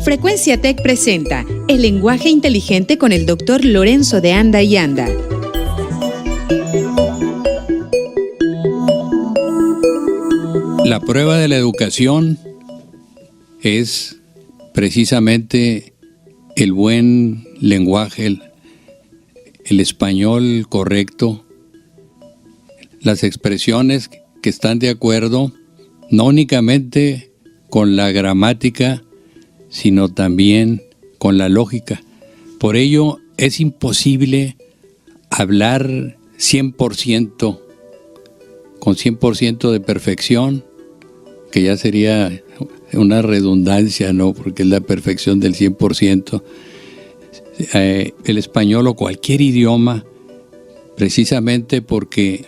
Frecuencia Tech presenta El lenguaje inteligente con el Dr. Lorenzo de Anda y Anda. La prueba de la educación es precisamente el buen lenguaje, el español correcto, las expresiones que están de acuerdo no únicamente con la gramática, sino también con la lógica. Por ello es imposible hablar 100%, con 100% de perfección, que ya sería una redundancia, ¿no? Porque es la perfección del 100%. El español o cualquier idioma, precisamente porque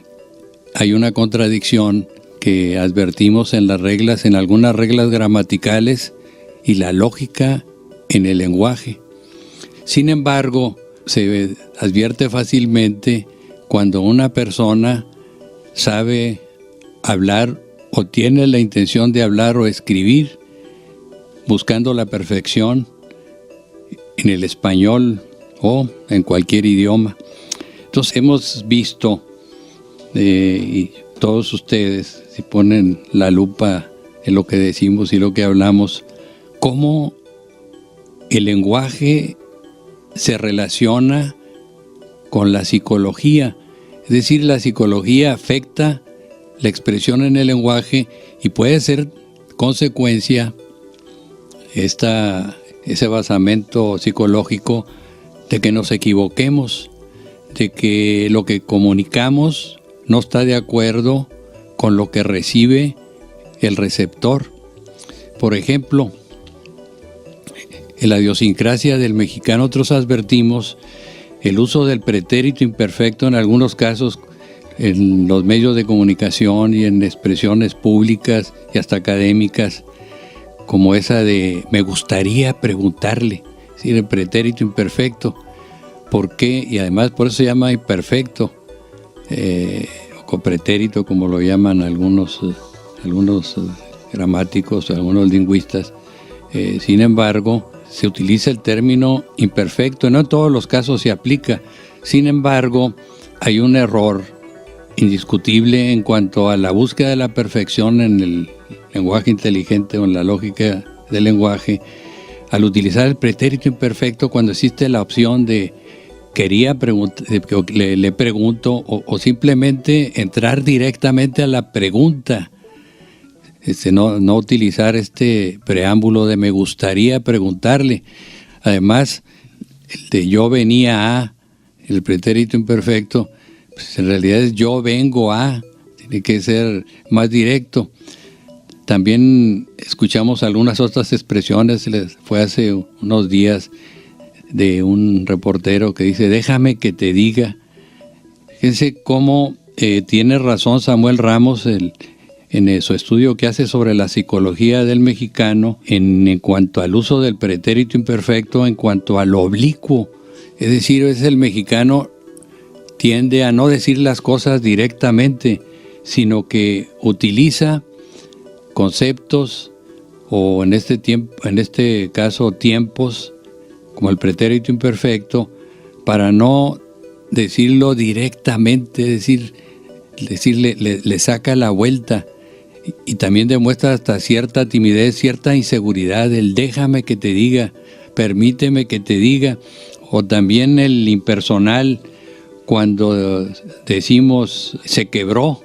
hay una contradicción que advertimos en las reglas, en algunas reglas gramaticales y la lógica en el lenguaje. Sin embargo, se advierte fácilmente cuando una persona sabe hablar o tiene la intención de hablar o escribir buscando la perfección en el español o en cualquier idioma. Entonces hemos visto, y todos ustedes, si ponen la lupa en lo que decimos y lo que hablamos, cómo el lenguaje se relaciona con la psicología. Es decir, la psicología afecta la expresión en el lenguaje y puede ser consecuencia ese basamento psicológico de que nos equivoquemos, de que lo que comunicamos no está de acuerdo con lo que recibe el receptor. Por ejemplo, en la idiosincrasia del mexicano nosotros advertimos el uso del pretérito imperfecto en algunos casos en los medios de comunicación y en expresiones públicas y hasta académicas, como esa de me gustaría preguntarle, es decir, el pretérito imperfecto. ¿Por qué? Y además por eso se llama imperfecto, o con pretérito, como lo llaman algunos gramáticos, algunos lingüistas. Sin embargo, se utiliza el término imperfecto, no en todos los casos se aplica. Sin embargo, hay un error indiscutible en cuanto a la búsqueda de la perfección en el lenguaje inteligente o en la lógica del lenguaje, al utilizar el pretérito imperfecto cuando existe la opción de quería preguntar, le pregunto, o simplemente entrar directamente a la pregunta. No utilizar este preámbulo de me gustaría preguntarle. Además, el de yo venía a, el pretérito imperfecto, pues en realidad es yo vengo a, tiene que ser más directo. También escuchamos algunas otras expresiones, fue hace unos días de un reportero que dice, déjame que te diga. Fíjense cómo tiene razón Samuel Ramos en su estudio que hace sobre la psicología del mexicano en cuanto al uso del pretérito imperfecto, en cuanto al oblicuo. Es decir, el mexicano tiende a no decir las cosas directamente, sino que utiliza conceptos o en este caso tiempos, como el pretérito imperfecto, para no decirlo directamente, decirle, le saca la vuelta. Y también demuestra hasta cierta timidez, cierta inseguridad, el déjame que te diga, permíteme que te diga, o también el impersonal cuando decimos se quebró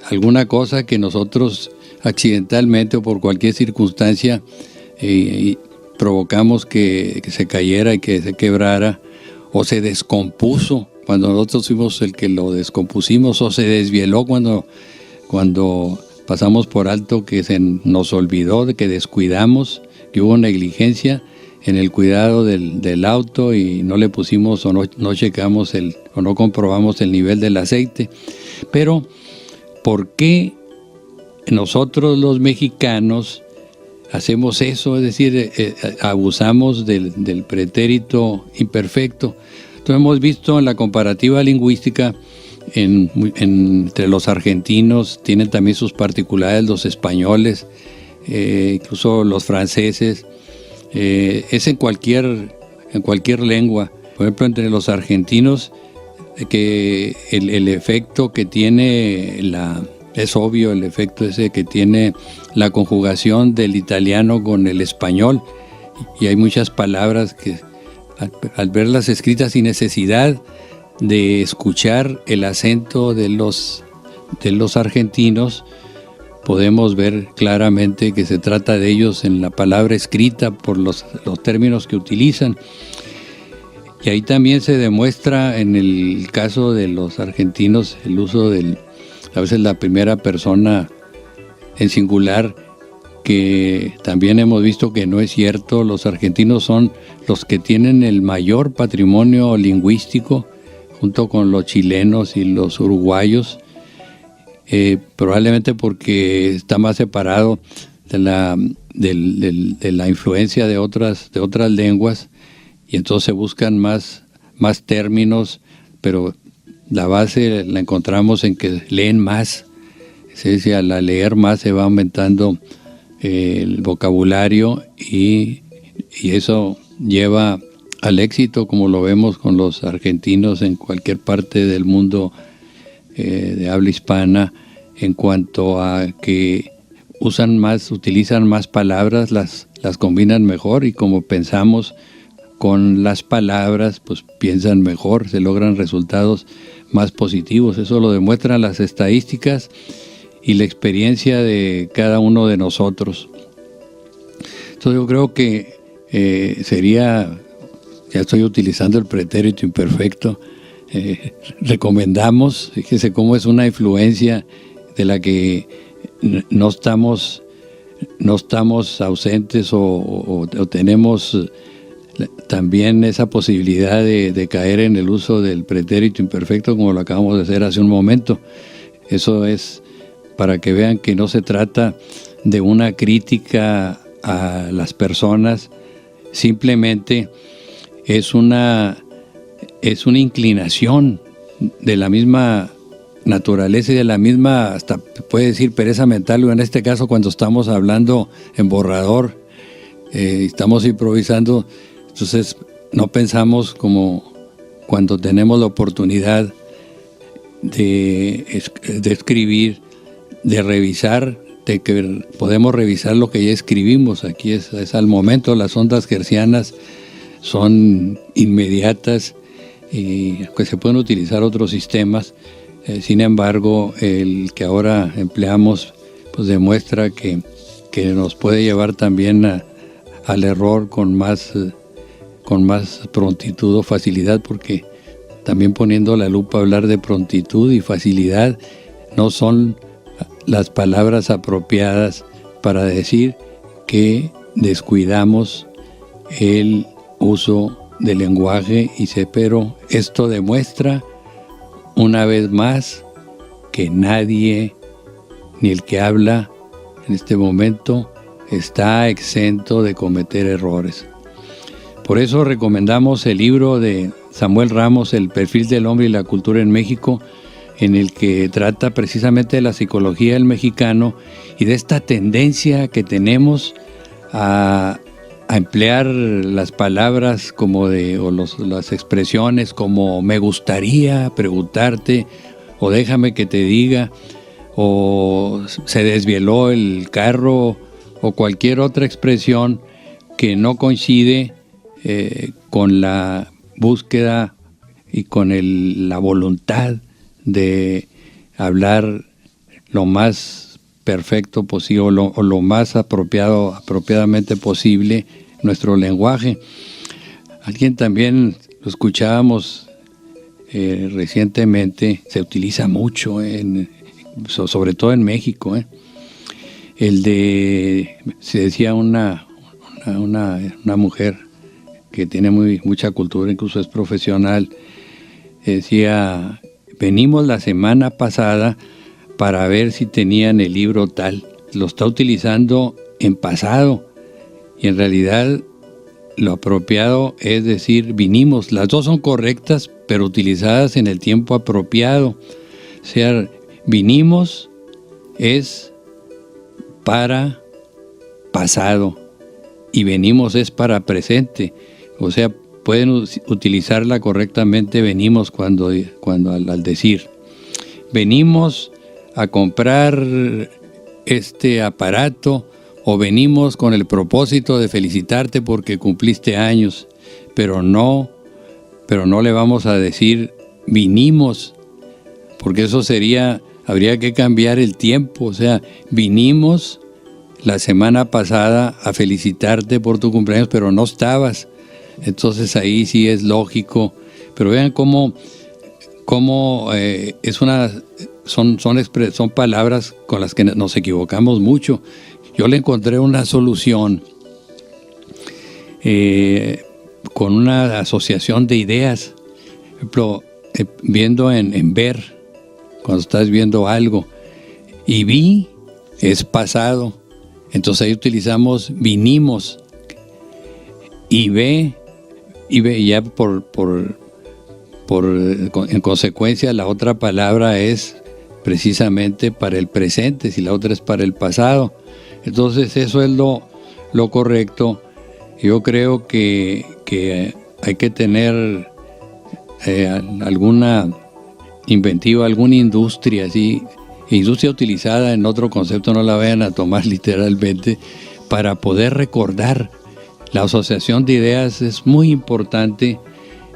alguna cosa que nosotros accidentalmente o por cualquier circunstancia provocamos que se cayera y que se quebrara, o se descompuso cuando nosotros fuimos el que lo descompusimos, o se desvieló cuando pasamos por alto, que se nos olvidó, de que descuidamos, que hubo negligencia en el cuidado del auto y no le pusimos o no checamos o no comprobamos el nivel del aceite. Pero, ¿por qué nosotros los mexicanos hacemos eso? Es decir, abusamos del pretérito imperfecto. Entonces hemos visto en la comparativa lingüística entre los argentinos, tienen también sus particularidades, los españoles, incluso los franceses, Es en cualquier lengua. Por ejemplo, entre los argentinos, que el efecto que tiene es obvio el efecto ese que tiene la conjugación del italiano con el español, y hay muchas palabras que al verlas escritas sin necesidad de escuchar el acento de los argentinos, podemos ver claramente que se trata de ellos en la palabra escrita por los términos que utilizan. Y ahí también se demuestra en el caso de los argentinos el uso a veces la primera persona en singular, que también hemos visto que no es cierto. Los argentinos son los que tienen el mayor patrimonio lingüístico, junto con los chilenos y los uruguayos, probablemente porque está más separado de la influencia de otras lenguas, y entonces se buscan más términos, pero la base la encontramos en que leen más. Es decir, al leer más se va aumentando el vocabulario, y eso lleva al éxito, como lo vemos con los argentinos en cualquier parte del mundo de habla hispana, en cuanto a que utilizan más palabras, las combinan mejor, y como pensamos con las palabras, pues piensan mejor, se logran resultados más positivos. Eso lo demuestran las estadísticas y la experiencia de cada uno de nosotros. Entonces yo creo que ya estoy utilizando el pretérito imperfecto, recomendamos, fíjese cómo es una influencia de la que no estamos ausentes, o tenemos también esa posibilidad de caer en el uso del pretérito imperfecto, como lo acabamos de hacer hace un momento. Eso es para que vean que no se trata de una crítica a las personas, simplemente es una inclinación de la misma naturaleza y de la misma, hasta puede decir, pereza mental, o en este caso cuando estamos hablando en borrador, estamos improvisando. Entonces no pensamos como cuando tenemos la oportunidad de escribir, de revisar, de que podemos revisar lo que ya escribimos. Aquí es al momento. Las ondas hertzianas son inmediatas, y que se pueden utilizar otros sistemas. Sin embargo, el que ahora empleamos pues demuestra que nos puede llevar también al error con más prontitud o facilidad, porque también poniendo la lupa, hablar de prontitud y facilidad no son las palabras apropiadas para decir que descuidamos el uso del lenguaje, pero esto demuestra una vez más que nadie, ni el que habla en este momento, está exento de cometer errores. Por eso recomendamos el libro de Samuel Ramos, El perfil del hombre y la cultura en México, en el que trata precisamente de la psicología del mexicano y de esta tendencia que tenemos a emplear las palabras las expresiones como me gustaría preguntarte, o déjame que te diga, o se desvieló el carro, o cualquier otra expresión que no coincide con la búsqueda y con la voluntad de hablar lo más perfecto posible, o lo más apropiadamente posible nuestro lenguaje. Alguien también lo escuchábamos recientemente, se utiliza mucho, sobre todo en México, se decía una mujer que tiene mucha cultura, incluso es profesional, decía: venimos la semana pasada para ver si tenían el libro tal. Lo está utilizando en pasado, y en realidad lo apropiado es decir vinimos. Las dos son correctas, pero utilizadas en el tiempo apropiado. O sea, vinimos es para pasado, y venimos es para presente. O sea, pueden utilizarla correctamente venimos cuando al decir venimos a comprar este aparato, o venimos con el propósito de felicitarte porque cumpliste años, pero no le vamos a decir vinimos, porque eso habría que cambiar el tiempo. O sea, vinimos la semana pasada a felicitarte por tu cumpleaños, pero no estabas. Entonces ahí sí es lógico. Pero vean cómo son palabras con las que nos equivocamos mucho. Yo le encontré una solución con una asociación de ideas. Por ejemplo, viendo en ver, cuando estás viendo algo, y vi es pasado, entonces ahí utilizamos vinimos, y ve ya en consecuencia la otra palabra es precisamente para el presente, si la otra es para el pasado. Entonces eso es lo correcto. Yo creo que hay que tener alguna inventiva, alguna industria así, industria utilizada en otro concepto, no la vayan a tomar literalmente, para poder recordar. La asociación de ideas es muy importante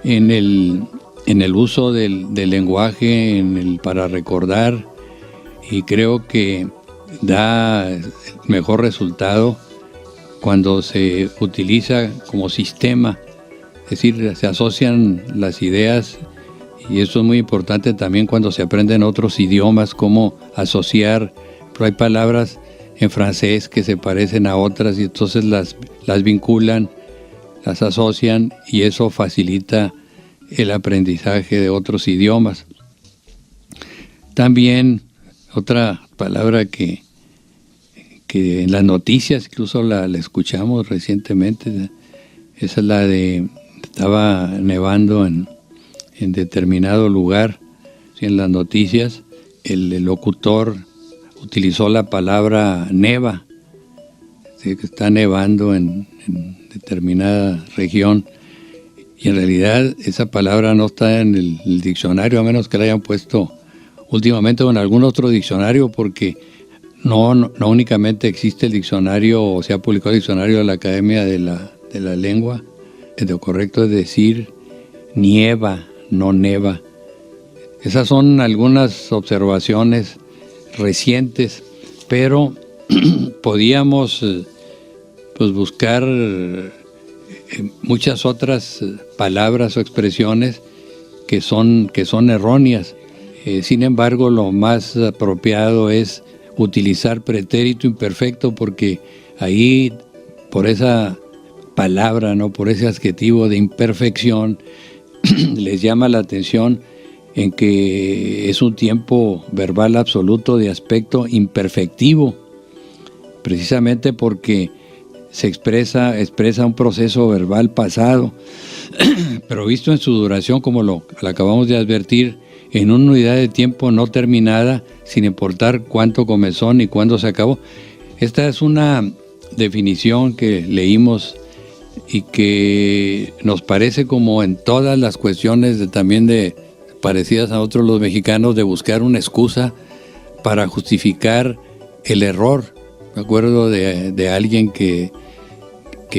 en el uso del lenguaje, para recordar, y creo que da mejor resultado cuando se utiliza como sistema, es decir, se asocian las ideas, y eso es muy importante también cuando se aprenden otros idiomas, cómo asociar. Pero hay palabras en francés que se parecen a otras y entonces las vinculan, las asocian, y eso facilita el aprendizaje de otros idiomas. También otra palabra que en las noticias incluso la escuchamos recientemente, esa es la de estaba nevando en determinado lugar, ¿sí? En las noticias el locutor utilizó la palabra neva, ¿sí? Que está nevando en determinada región, y en realidad esa palabra no está en el diccionario, a menos que la hayan puesto últimamente en algún otro diccionario, porque no únicamente existe el diccionario, o se ha publicado el diccionario de la Academia de la Lengua. Lo correcto es decir nieva, no neva. Esas son algunas observaciones recientes, pero podíamos pues buscar muchas otras palabras o expresiones que son erróneas. Sin embargo, lo más apropiado es utilizar pretérito imperfecto, porque ahí, por esa palabra, ¿no?, por ese adjetivo de imperfección, les llama la atención en que es un tiempo verbal absoluto de aspecto imperfectivo, precisamente porque se expresa un proceso verbal pasado, pero visto en su duración, como lo acabamos de advertir, en una unidad de tiempo no terminada, sin importar cuánto comenzó ni cuándo se acabó. Esta es una definición que leímos y que nos parece, como en todas las cuestiones también parecidas a nosotros los mexicanos, de buscar una excusa para justificar el error. Me acuerdo de alguien que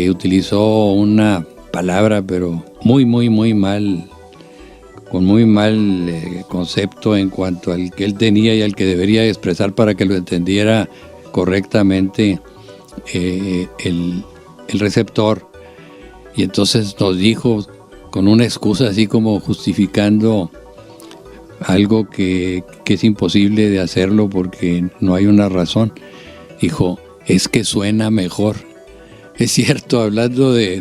utilizó una palabra, pero muy mal, con muy mal concepto en cuanto al que él tenía y al que debería expresar para que lo entendiera correctamente el receptor. Y entonces nos dijo, con una excusa así como justificando algo que es imposible de hacerlo porque no hay una razón, dijo, es que suena mejor. Es cierto, hablando de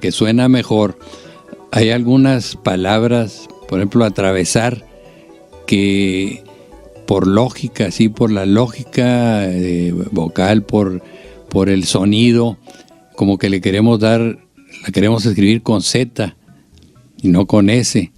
que suena mejor, hay algunas palabras, por ejemplo, atravesar, que por lógica, sí, por la lógica vocal, por el sonido, como que la queremos escribir con Z y no con S.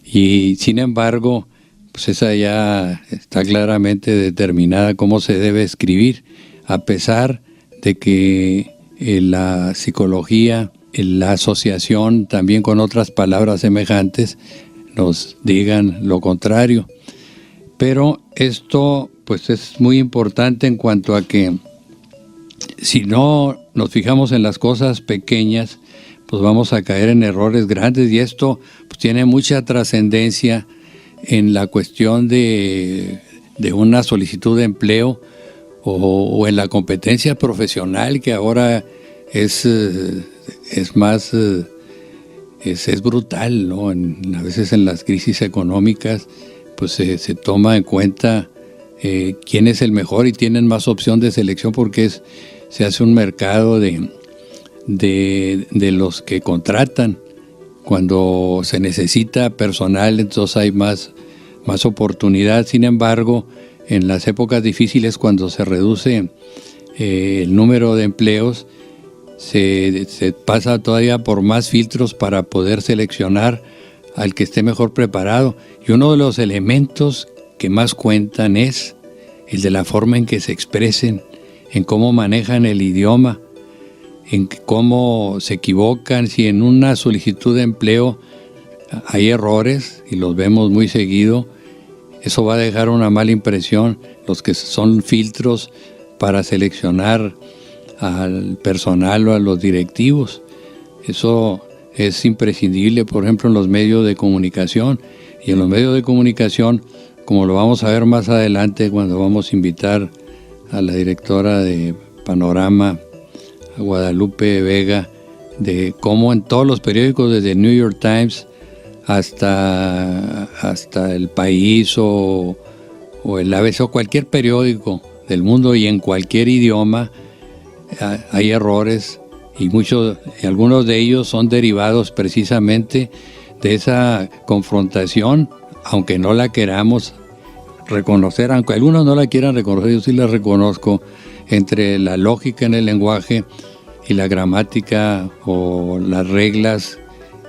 Y sin embargo, pues esa ya está claramente determinada cómo se debe escribir, a pesar de que la psicología, la asociación también con otras palabras semejantes nos digan lo contrario. Pero esto pues es muy importante en cuanto a que si no nos fijamos en las cosas pequeñas, pues vamos a caer en errores grandes, y esto pues tiene mucha trascendencia en la cuestión de una solicitud de empleo o en la competencia profesional, que ahora es más, es brutal, ¿no? A veces en las crisis económicas pues se toma en cuenta quién es el mejor y tienen más opción de selección, porque se hace un mercado de los que contratan. Cuando se necesita personal, entonces hay más oportunidad. Sin embargo, en las épocas difíciles, cuando se reduce el número de empleos, se pasa todavía por más filtros para poder seleccionar al que esté mejor preparado. Y uno de los elementos que más cuentan es el de la forma en que se expresen, en cómo manejan el idioma, en cómo se equivocan. Si en una solicitud de empleo hay errores, y los vemos muy seguido, eso va a dejar una mala impresión. Los que son filtros para seleccionar al personal o a los directivos, eso es imprescindible, por ejemplo, en los medios de comunicación. Y en los medios de comunicación, como lo vamos a ver más adelante cuando vamos a invitar a la directora de Panorama, a Guadalupe Vega, de cómo en todos los periódicos, desde el New York Times hasta El País o el ABC o cualquier periódico del mundo, y en cualquier idioma hay errores, y algunos de ellos son derivados precisamente de esa confrontación, aunque no la queramos reconocer, aunque algunos no la quieran reconocer, yo sí la reconozco, entre la lógica en el lenguaje y la gramática o las reglas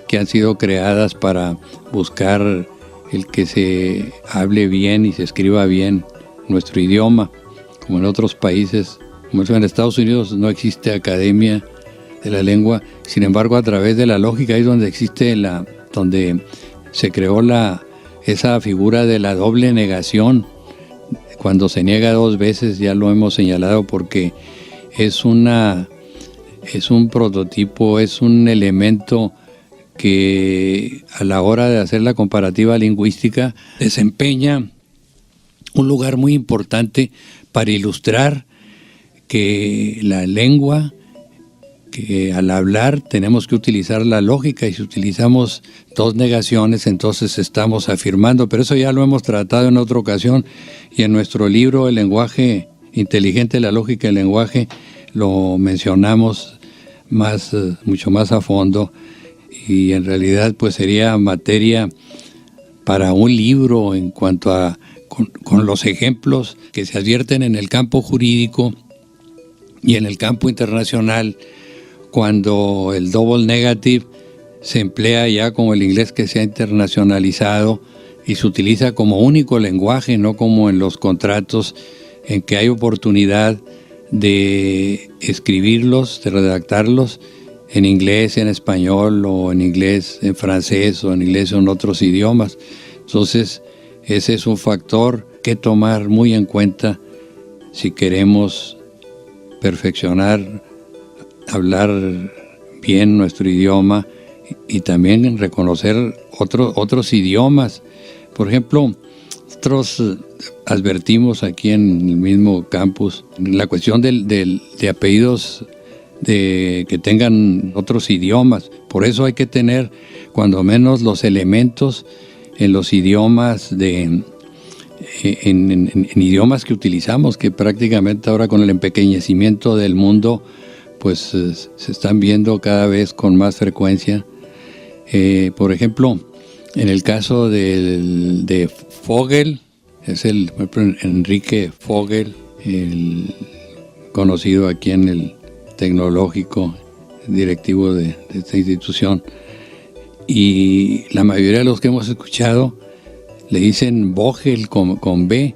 que han sido creadas para buscar el que se hable bien y se escriba bien nuestro idioma. Como en otros países, como en Estados Unidos no existe academia de la lengua, sin embargo a través de la lógica es donde donde se creó esa figura de la doble negación. Cuando se niega dos veces, ya lo hemos señalado, porque es un prototipo, es un elemento que a la hora de hacer la comparativa lingüística desempeña un lugar muy importante para ilustrar que la lengua, que al hablar tenemos que utilizar la lógica, y si utilizamos dos negaciones, entonces estamos afirmando. Pero eso ya lo hemos tratado en otra ocasión, y en nuestro libro El lenguaje inteligente, la lógica del lenguaje, lo mencionamos mucho más a fondo, y en realidad pues sería materia para un libro en cuanto a con los ejemplos que se advierten en el campo jurídico y en el campo internacional, cuando el double negative se emplea ya como el inglés que se ha internacionalizado y se utiliza como único lenguaje, no como en los contratos en que hay oportunidad de escribirlos, de redactarlos en inglés, en español, o en inglés, en francés, o en inglés o en otros idiomas. Entonces, ese es un factor que tomar muy en cuenta si queremos perfeccionar, hablar bien nuestro idioma, y también reconocer otros idiomas. Por ejemplo, nosotros advertimos aquí en el mismo campus la cuestión de apellidos que tengan otros idiomas. Por eso hay que tener cuando menos los elementos en los idiomas en idiomas que utilizamos, que prácticamente ahora con el empequeñecimiento del mundo pues se están viendo cada vez con más frecuencia. Por ejemplo, en el caso de Fogel, es por ejemplo, Enrique Fogel, el conocido aquí en el tecnológico, directivo de esta institución, y la mayoría de los que hemos escuchado le dicen Vogel con B.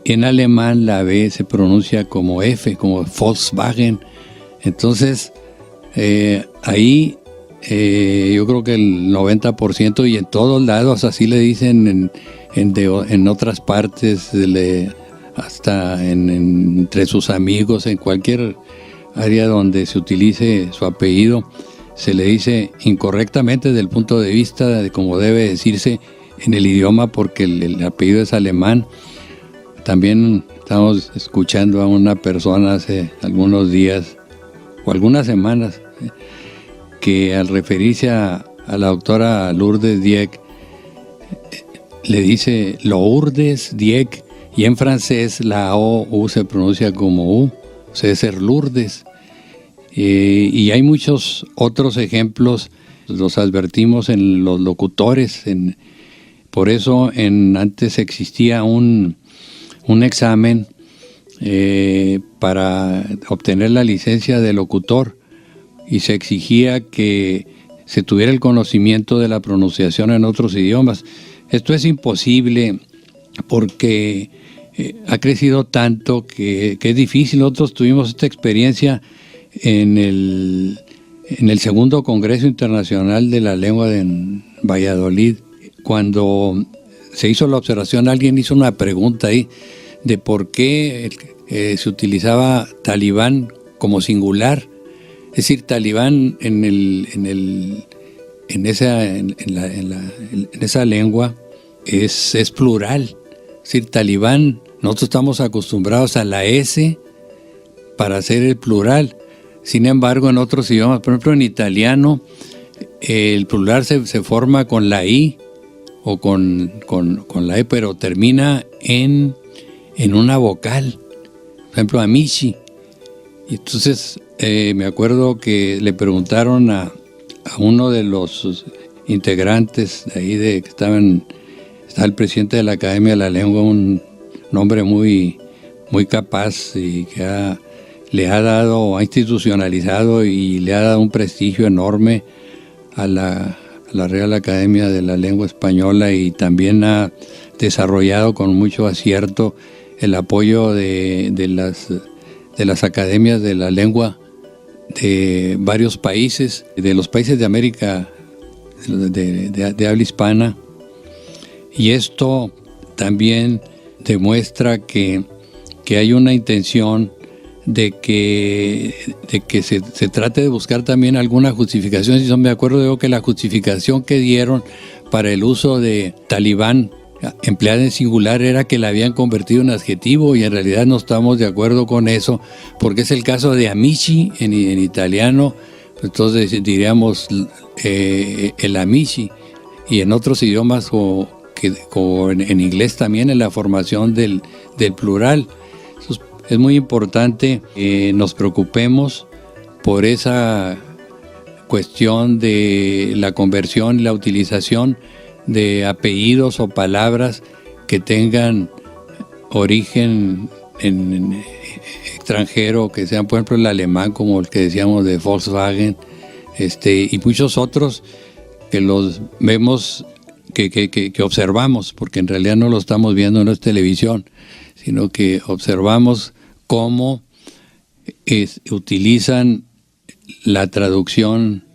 En alemán la B se pronuncia como F, como Volkswagen, Entonces, ahí yo creo que el 90% y en todos lados así le dicen en otras partes, hasta entre sus amigos, en cualquier área donde se utilice su apellido, se le dice incorrectamente desde el punto de vista de cómo debe decirse en el idioma, porque el apellido es alemán. También estamos escuchando a una persona hace algunos días o algunas semanas que al referirse a la doctora Lourdes Dieck le dice Lourdes Dieck, y en francés la U se pronuncia como U, o sea, es ser Lourdes. Y hay muchos otros ejemplos, los advertimos en los locutores. Por eso antes existía un examen para obtener la licencia de locutor, y se exigía que se tuviera el conocimiento de la pronunciación en otros idiomas. Esto es imposible porque ha crecido tanto que es difícil. Nosotros tuvimos esta experiencia en el segundo Congreso Internacional de la Lengua en Valladolid. Cuando se hizo la observación, alguien hizo una pregunta ahí de por qué se utilizaba talibán como singular. Es decir, talibán en esa lengua es plural. Es decir, talibán, nosotros estamos acostumbrados a la S para hacer el plural. Sin embargo, en otros idiomas, por ejemplo en italiano, el plural se forma con la I o con la E, pero termina en una vocal. Por ejemplo, amici. Y entonces me acuerdo que le preguntaron a uno de los integrantes de ahí, que estaba el presidente de la Academia de la Lengua, un hombre muy, muy capaz y que ha institucionalizado y le ha dado un prestigio enorme a la Real Academia de la Lengua Española, y también ha desarrollado con mucho acierto el apoyo de las academias de la lengua de varios países, de los países de América de habla hispana. Y esto también demuestra que hay una intención de que se trate de buscar también alguna justificación. Si no me acuerdo, digo que la justificación que dieron para el uso de talibán empleada en singular era que la habían convertido en adjetivo, y en realidad no estamos de acuerdo con eso, porque es el caso de amici en italiano. Entonces diríamos el amici, y en otros idiomas como en inglés también, en la formación del plural. Es muy importante que nos preocupemos por esa cuestión de la conversión y la utilización de apellidos o palabras que tengan origen en extranjero, que sean, por ejemplo, el alemán, como el que decíamos de Volkswagen, y muchos otros que los vemos, que observamos, porque en realidad no lo estamos viendo, no es televisión, sino que observamos cómo utilizan la traducción.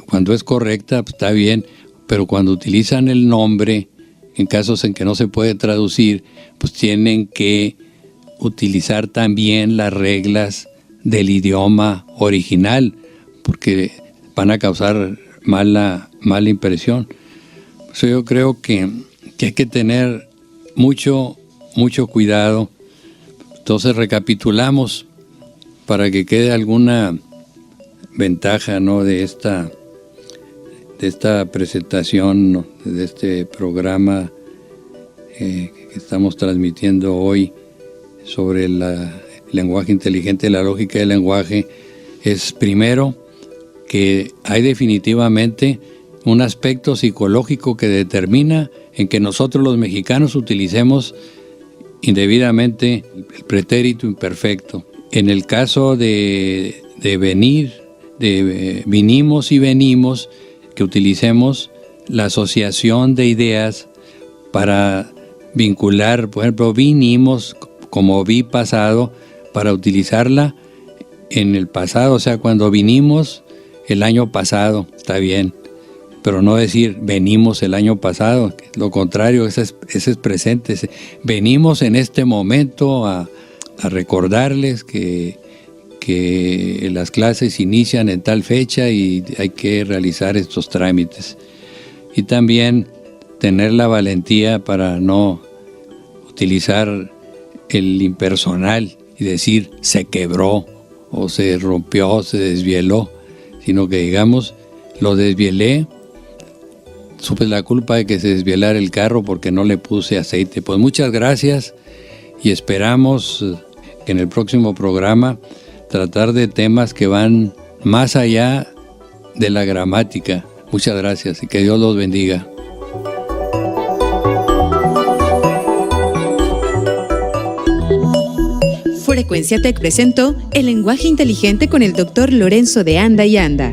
Cuando es correcta, pues está bien, pero cuando utilizan el nombre, en casos en que no se puede traducir, pues tienen que utilizar también las reglas del idioma original, porque van a causar mala impresión. Eso yo creo que hay que tener mucho cuidado. Entonces recapitulamos para que quede alguna ventaja, ¿no?, de esta presentación, ¿no?, de este programa que estamos transmitiendo hoy sobre el lenguaje inteligente, la lógica del lenguaje. Es primero que hay definitivamente un aspecto psicológico que determina en que nosotros los mexicanos utilicemos indebidamente el pretérito imperfecto. En el caso de venir, de vinimos y venimos, que utilicemos la asociación de ideas para vincular, por ejemplo, vinimos como vi pasado, para utilizarla en el pasado, o sea, cuando vinimos el año pasado, está bien, pero no decir venimos el año pasado, lo contrario, ese es presente. Venimos en este momento a recordarles que las clases inician en tal fecha y hay que realizar estos trámites. Y también tener la valentía para no utilizar el impersonal y decir se quebró o se rompió, se desvieló, sino que digamos lo desvielé, supe la culpa de que se desvielara el carro porque no le puse aceite. Pues muchas gracias y esperamos que en el próximo programa tratar de temas que van más allá de la gramática. Muchas gracias y que Dios los bendiga. Frecuencia Tech presentó El lenguaje inteligente con el Dr. Lorenzo de Anda y Anda.